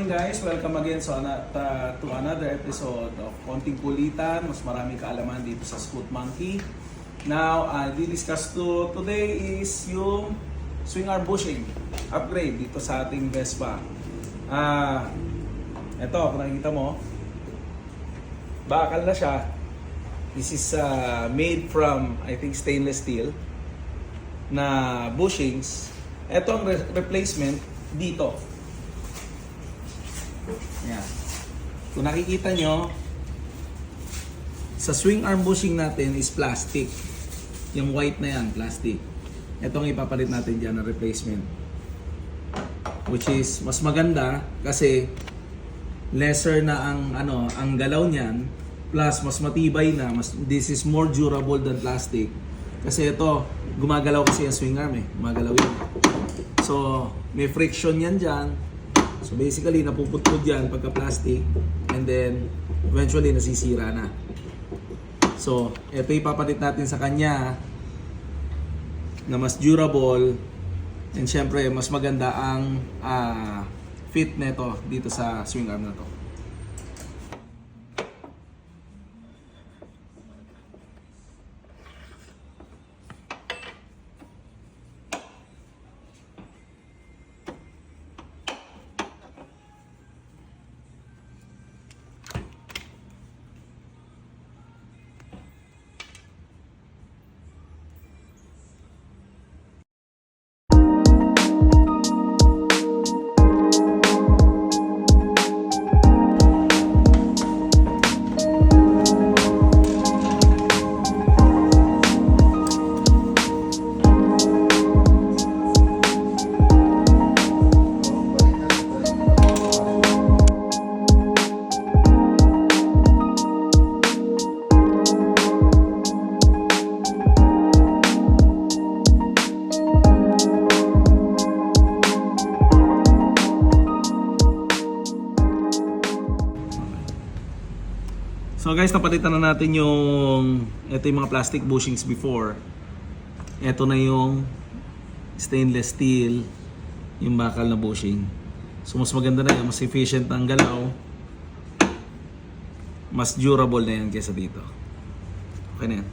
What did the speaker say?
morning guys, welcome again to another episode of Konting Kulitan. Mas maraming kaalaman dito sa Scoot Monkey. Now, di-discuss today is yung swing arm bushing upgrade dito sa ating Vespa. Ito, kung nakikita mo, bakal na siya. This is made from, I think, stainless steel na bushings. Ito ang replacement dito. Yan. Kung nakikita nyo, sa swing arm bushing natin is plastic. Yung white na yan, plastic. Ito ang ipapalit natin dyan na replacement. Which is mas maganda kasi lesser na ang galaw niyan, plus mas matibay na, this is more durable than plastic. Kasi ito, gumagalaw kasi yung swing arm gumagalaw yun. So, may friction yan dyan. So basically, napuputpud yan pagka plastic and then eventually nasisira na. So, ito ipapalit natin sa kanya na mas durable and syempre mas maganda ang fit nito dito sa swing arm na to. So guys, napalitan na natin ito yung mga plastic bushings before. Ito na yung stainless steel, yung bakal na bushing. So mas maganda na yan, mas efficient ang galaw. Mas durable na yan kaysa dito. Okay na yan.